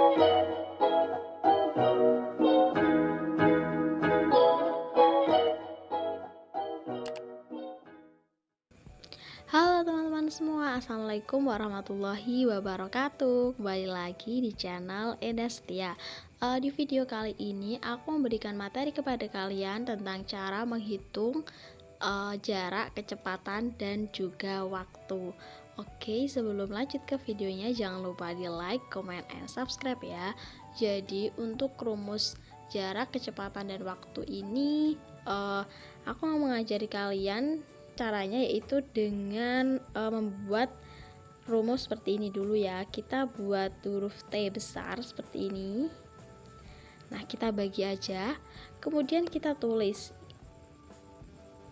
Halo teman-teman semua, Assalamualaikum warahmatullahi wabarakatuh. Kembali lagi di channel Eda Setia. Di video kali ini aku memberikan materi kepada kalian tentang cara menghitung jarak, kecepatan, dan juga waktu. Oke, sebelum lanjut ke videonya, jangan lupa di like, comment, and subscribe ya. Jadi untuk rumus jarak, kecepatan, dan waktu ini aku mau mengajari kalian caranya, yaitu dengan membuat rumus seperti ini dulu ya. Kita buat huruf T besar seperti ini. Nah, kita bagi aja. Kemudian kita tulis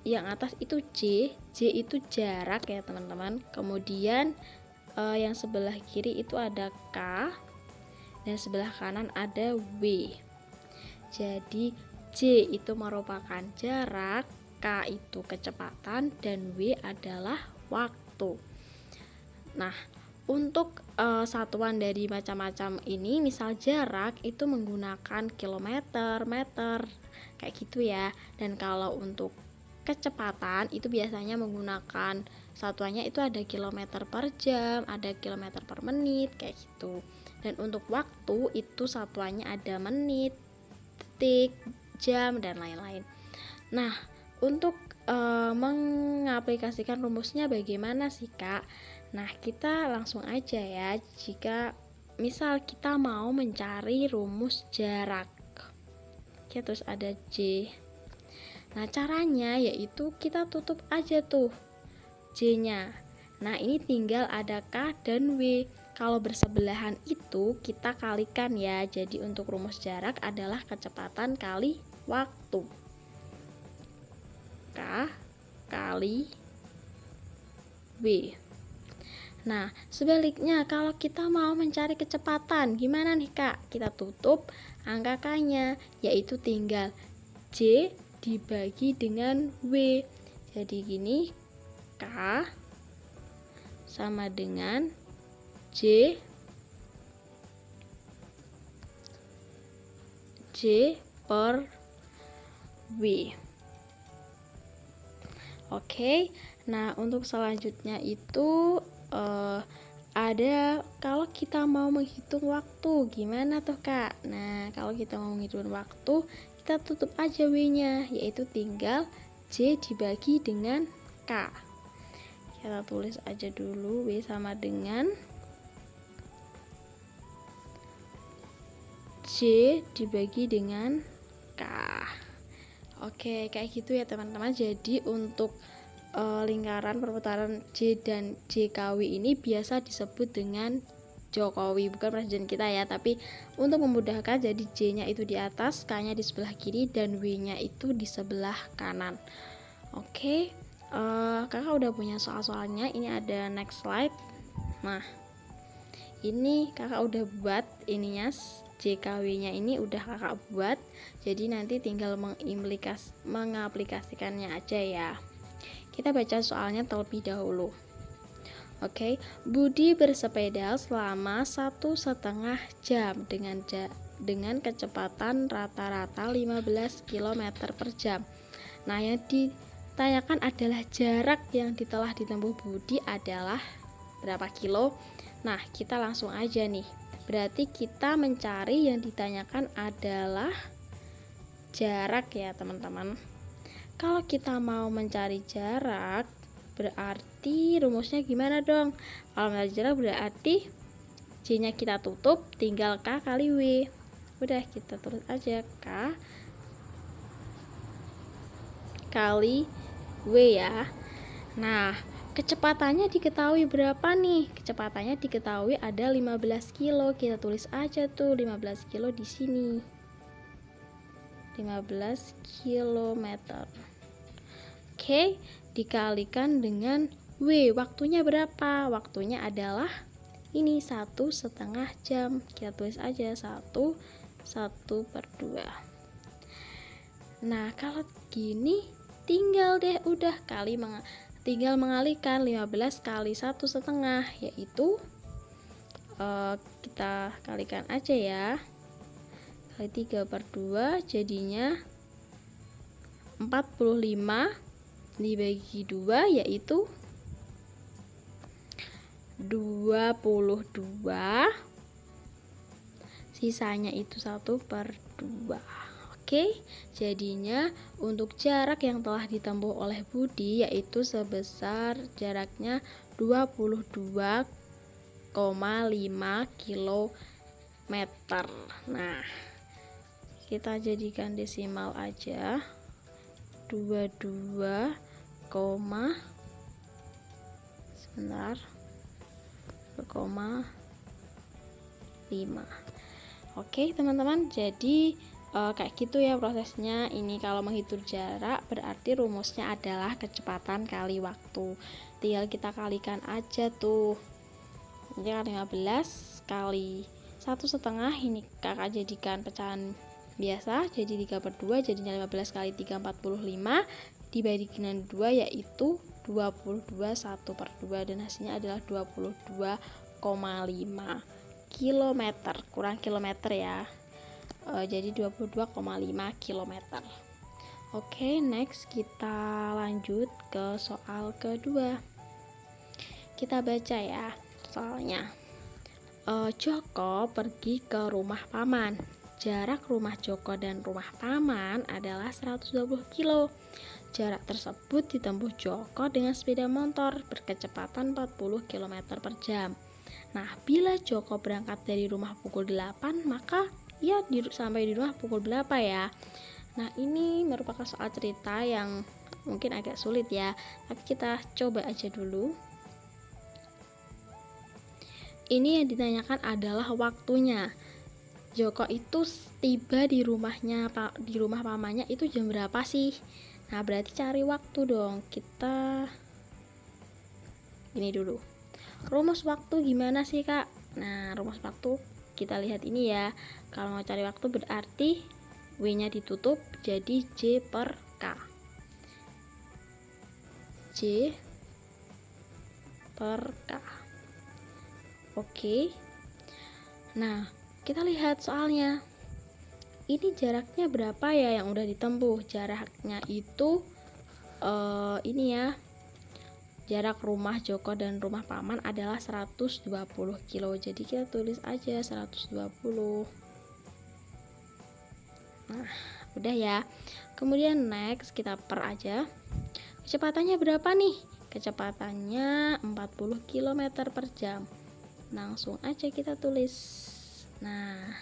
yang atas itu J itu jarak ya teman-teman. Kemudian yang sebelah kiri itu ada K, dan sebelah kanan ada W. Jadi J itu merupakan jarak, K itu kecepatan, dan W adalah waktu. Nah, untuk satuan dari macam-macam ini, misal jarak itu menggunakan kilometer, meter, kayak gitu ya. Dan kalau untuk kecepatan itu biasanya menggunakan satuannya itu ada kilometer per jam, ada kilometer per menit, kayak gitu. Dan untuk waktu itu satuannya ada menit, detik, jam, dan lain-lain. Nah, untuk mengaplikasikan rumusnya bagaimana sih Kak? Nah, kita langsung aja ya. Jika misal kita mau mencari rumus jarak, ya, terus ada J. Nah, caranya yaitu kita tutup aja tuh J-nya. Nah, ini tinggal ada K dan W. Kalau bersebelahan itu kita kalikan ya. Jadi untuk rumus jarak adalah kecepatan kali waktu. K kali W. Nah, sebaliknya kalau kita mau mencari kecepatan, gimana nih Kak? Kita tutup angka K-nya, yaitu tinggal J dibagi dengan W. Jadi gini, K sama dengan J per W. Oke, nah untuk selanjutnya itu ada kalau kita mau menghitung waktu, gimana tuh Kak? Nah, kalau kita mau menghitung waktu, kita tutup aja W-nya, yaitu tinggal J dibagi dengan K. Kita tulis aja dulu, W sama dengan J dibagi dengan K. Oke, kayak gitu ya teman-teman. Jadi untuk lingkaran perputaran J dan JKW ini biasa disebut dengan Jokowi, bukan presiden kita ya, tapi untuk memudahkan jadi J-nya itu di atas, K-nya di sebelah kiri, dan W-nya itu di sebelah kanan. Oke, kakak udah punya soal-soalnya. Ini ada next slide. Nah, ini kakak udah buat ininya, JKW-nya ini udah kakak buat. Jadi nanti tinggal mengaplikasikannya aja ya. Kita baca soalnya terlebih dahulu. Oke, Budi bersepeda selama 1,5 jam dengan kecepatan rata-rata 15 km per jam. Nah, yang ditanyakan adalah jarak yang telah ditempuh Budi adalah berapa kilo. Nah, kita langsung aja nih. Berarti kita mencari yang ditanyakan adalah jarak ya teman-teman. Kalau kita mau mencari jarak, berarti rumusnya gimana dong? Kalau mencari jarak berarti J-nya kita tutup, tinggal K kali W. Udah, kita tulis aja K kali W ya. Nah, kecepatannya diketahui berapa nih? Kecepatannya diketahui ada 15 kilo. Kita tulis aja tuh 15 kilo di sini. 15 kilometer. Oke, dikalikan dengan W. Waktunya berapa? Waktunya adalah ini 1,5 jam. Kita tulis aja 1/2. Nah, kalau gini tinggal deh udah tinggal mengalihkan 15 kali 1,5, yaitu kita kalikan aja ya, kali 3/2 jadinya 45 dibagi 2 yaitu 22, sisanya itu 1/2. Oke, jadinya untuk jarak yang telah ditempuh oleh Budi yaitu sebesar jaraknya 22,5 kilometer. Nah, kita jadikan desimal aja, 22, sebentar, 2,5. Oke teman-teman, jadi kayak gitu ya prosesnya. Ini kalau menghitung jarak berarti rumusnya adalah kecepatan kali waktu. Tinggal kita kalikan aja tuh. Ini kan 15 kali 1,5, ini kakak jadikan pecahan biasa, jadi 3/2, jadinya 15 kali 3 45 dibagi dengan 2 yaitu 22 1/2, dan hasilnya adalah 22,5 kilometer, kurang kilometer ya. Jadi 22,5 kilometer. Oke, next kita lanjut ke soal kedua. Kita baca ya soalnya. Joko pergi ke rumah paman. Jarak rumah Joko dan rumah paman adalah 120 kilo. Jarak tersebut ditempuh Joko dengan sepeda motor berkecepatan 40 km per jam. Nah, bila Joko berangkat dari rumah pukul 8, maka ia sampai di rumah pukul berapa ya? Nah, ini merupakan soal cerita yang mungkin agak sulit ya, tapi kita coba aja dulu. Ini yang ditanyakan adalah waktunya. Joko itu tiba di rumah pamannya itu jam berapa sih? Nah, berarti cari waktu dong. Kita ini dulu. Rumus waktu gimana sih, Kak? Nah, rumus waktu kita lihat ini ya. Kalau mau cari waktu berarti W-nya ditutup jadi J per K. J per K. Oke. Nah, kita lihat soalnya. Ini jaraknya berapa ya yang udah ditempuh? Jaraknya itu ini ya. Jarak rumah Joko dan rumah paman adalah 120 kilo. Jadi kita tulis aja 120. Nah, udah ya. Kemudian next kita per aja. Kecepatannya berapa nih? Kecepatannya 40 km per jam. Langsung aja kita tulis. Nah,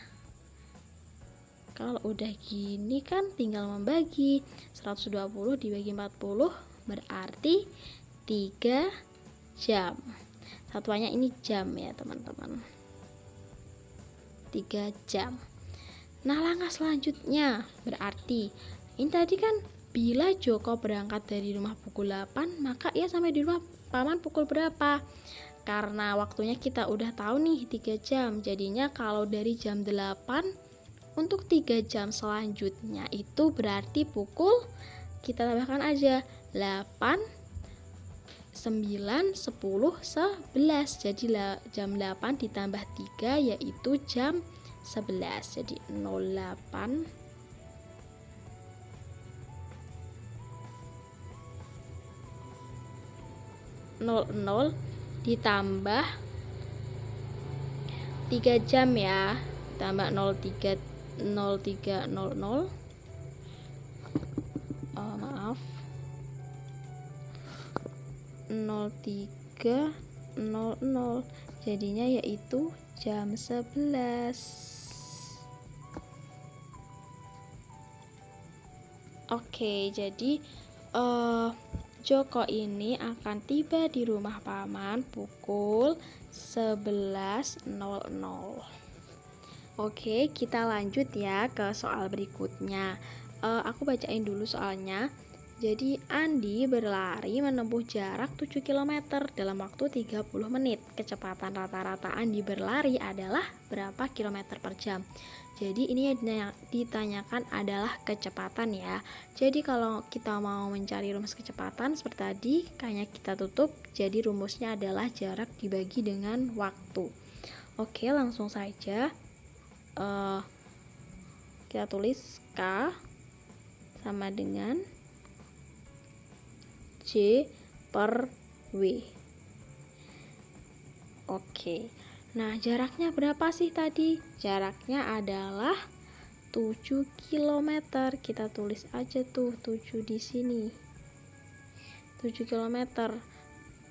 kalau udah gini kan tinggal membagi. 120 dibagi 40 berarti 3 jam. Satuannya ini jam ya teman-teman, 3 jam. Nah, langkah selanjutnya berarti ini tadi kan bila Joko berangkat dari rumah pukul 8, maka ia sampai di rumah paman pukul berapa? Karena waktunya kita udah tahu nih 3 jam. Jadinya kalau dari jam 8 untuk 3 jam selanjutnya itu berarti pukul, kita tambahkan aja 8, 9, 10, 11. Jadi jam 8 ditambah 3 yaitu jam 11. Jadi 08 00 ditambah 3 jam ya, tambah 0300 maaf 0300 jadinya yaitu jam 11. Oke, jadi Joko ini akan tiba di rumah paman pukul 11.00. Oke, kita lanjut ya ke soal berikutnya. Aku bacain dulu soalnya. Jadi Andi berlari menempuh jarak 7 km dalam waktu 30 menit. Kecepatan rata-rata Andi berlari adalah berapa kilometer per jam? Jadi ini yang ditanyakan adalah kecepatan ya. Jadi kalau kita mau mencari rumus kecepatan seperti tadi, kayaknya kita tutup. Jadi rumusnya adalah jarak dibagi dengan waktu. Oke, langsung saja kita tulis K sama dengan J per W. Oke, nah jaraknya berapa sih tadi? Jaraknya adalah 7 km. Kita tulis aja tuh 7 di sini. 7 km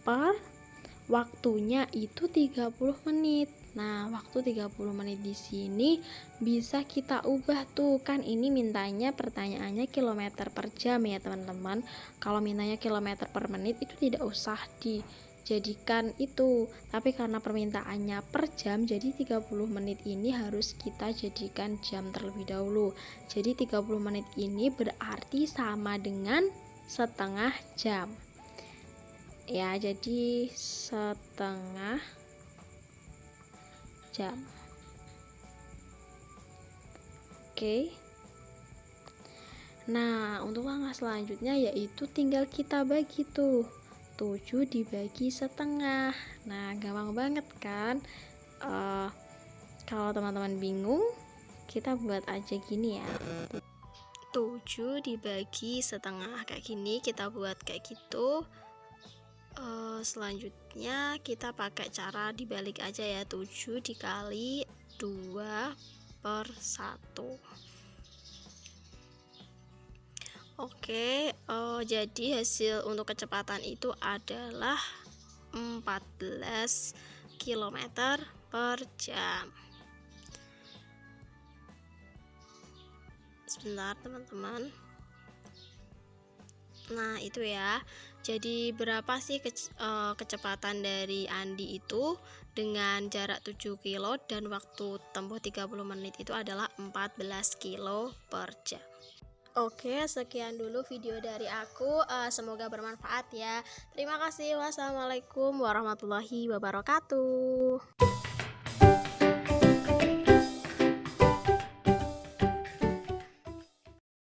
per waktunya itu 30 menit. Nah, waktu 30 menit di sini bisa kita ubah tuh. Kan ini mintanya pertanyaannya kilometer per jam ya, teman-teman. Kalau mintanya kilometer per menit itu tidak usah dijadikan itu. Tapi karena permintaannya per jam, jadi 30 menit ini harus kita jadikan jam terlebih dahulu. Jadi 30 menit ini berarti sama dengan setengah jam. Ya, jadi setengah jam. Oke. Nah, untuk langkah selanjutnya yaitu tinggal kita bagi tuh 7 dibagi setengah. Nah, gampang banget kan? Kalau teman-teman bingung, kita buat aja gini ya. 7 dibagi setengah kayak gini, kita buat kayak gitu. Selanjutnya kita pakai cara dibalik aja ya, 7 dikali 2 per 1. Oke, jadi hasil untuk kecepatan itu adalah 14 km per jam. Sebentar teman-teman. Nah, itu ya. Jadi berapa sih kecepatan dari Andi itu dengan jarak 7 kilo dan waktu tempuh 30 menit itu adalah 14 kilo per jam. Oke, sekian dulu video dari aku. Semoga bermanfaat ya. Terima kasih. Wassalamualaikum warahmatullahi wabarakatuh.